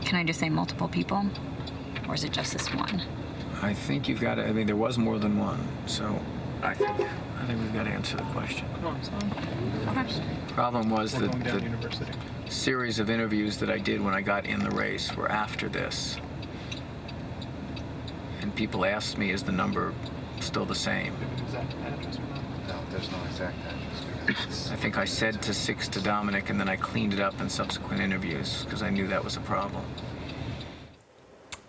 Can I just say multiple people? Or is it just this one? I think you've got to, I mean, there was more than one, so I think we've got to answer the question. Come on, son. Problem was We're that going down the university. series of interviews that I did when I got in the race were after this. And people asked me, is the number still the same? Exact address or not? No, there's no exact address. I think I said to 6 to Dominic, and then I cleaned it up in subsequent interviews because I knew that was a problem.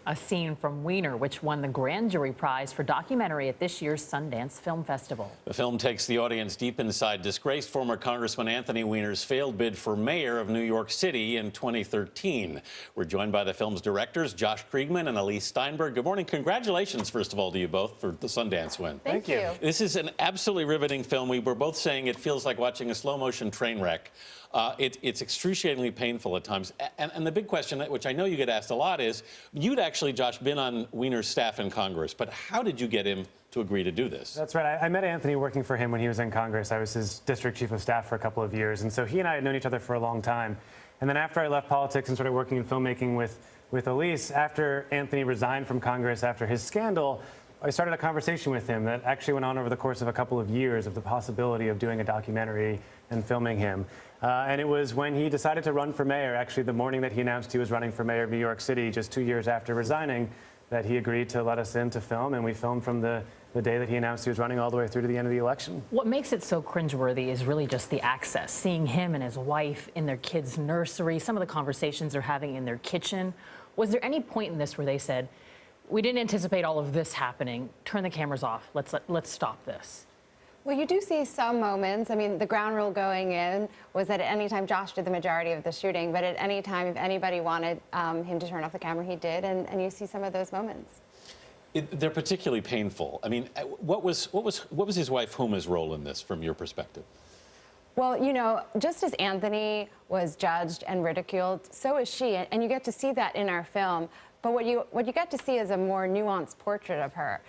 A scene from Weiner, which won the Grand Jury Prize for documentary at this year's Sundance Film Festival. The film takes the audience deep inside disgraced former Congressman Anthony Weiner's failed bid for mayor of New York City in 2013. We're joined by the film's directors, Josh Kriegman and Elyse Steinberg. Good morning. Congratulations, first of all, to you both for the Sundance win. Thank you. This is an absolutely riveting film. We were both saying it feels like watching a slow-motion train wreck. It's excruciatingly painful at times. And the big question, which I know you get asked a lot, is you'd actually, Josh, been on Weiner's staff in Congress, but how did you get him to agree to do this? That's right. I met Anthony working for him when he was in Congress. I was his district chief of staff for a couple of years, and so he and I had known each other for a long time. And then after I left politics and started working in filmmaking with Elyse, after Anthony resigned from Congress after his scandal, I started a conversation with him that actually went on over the course of a couple of years of the possibility of doing a documentary and filming him. And it was when he decided to run for mayor, actually the morning that he announced he was running for mayor of New York City, just 2 years after resigning, that he agreed to let us in to film, and we filmed from the day that he announced he was running all the way through to the end of the election. What makes it so cringeworthy is really just the access, seeing him and his wife in their kids' nursery, some of the conversations they're having in their kitchen. Was there any point in this where they said, we didn't anticipate all of this happening, turn the cameras off, let's stop this? Well, you do see some moments. I mean, the ground rule going in was that at any time, Josh did the majority of the shooting, but at any time, if anybody wanted him to turn off the camera, he did, and you see some of those moments. They're particularly painful. I mean, what was his wife Huma's role in this, from your perspective? Well, you know, just as Anthony was judged and ridiculed, so is she, and you get to see that in our film. But what you get to see is a more nuanced portrait of her.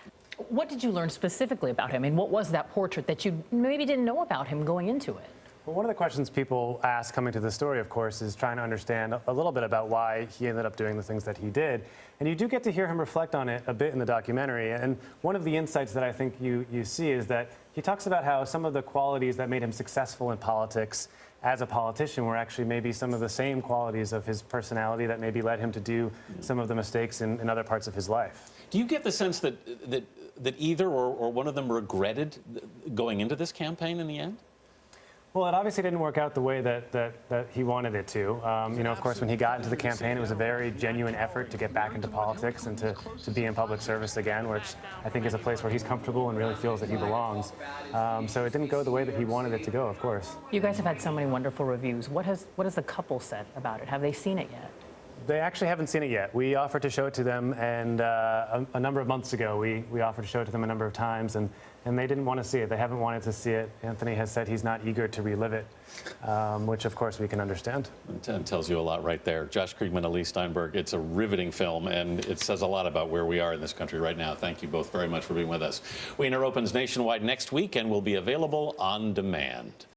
What did you learn specifically about him, and what was that portrait that you maybe didn't know about him going into it? Well, one of the questions people ask coming to the story, of course, is trying to understand a little bit about why he ended up doing the things that he did. And you do get to hear him reflect on it a bit in the documentary. And one of the insights that I think you see is that he talks about how some of the qualities that made him successful in politics as a politician were actually maybe some of the same qualities of his personality that maybe led him to do some of the mistakes in other parts of his life. Do you get the sense that either or one of them regretted going into this campaign in the end? Well, it obviously didn't work out the way that he wanted it to. You know, of course, when he got into the campaign, it was a very genuine effort to get back into politics and to be in public service again, which I think is a place where he's comfortable and really feels that he belongs. So it didn't go the way that he wanted it to go, of course. You guys have had so many wonderful reviews. What has the couple said about it? Have they seen it yet? They actually haven't seen it yet. We offered to show it to them, and a number of months ago, we offered to show it to them a number of times, and they didn't want to see it. They haven't wanted to see it. Anthony has said he's not eager to relive it, which, of course, we can understand. It tells you a lot right there. Josh Kriegman, Elyse Steinberg, it's a riveting film, and it says a lot about where we are in this country right now. Thank you both very much for being with us. Weiner opens nationwide next week and will be available on demand.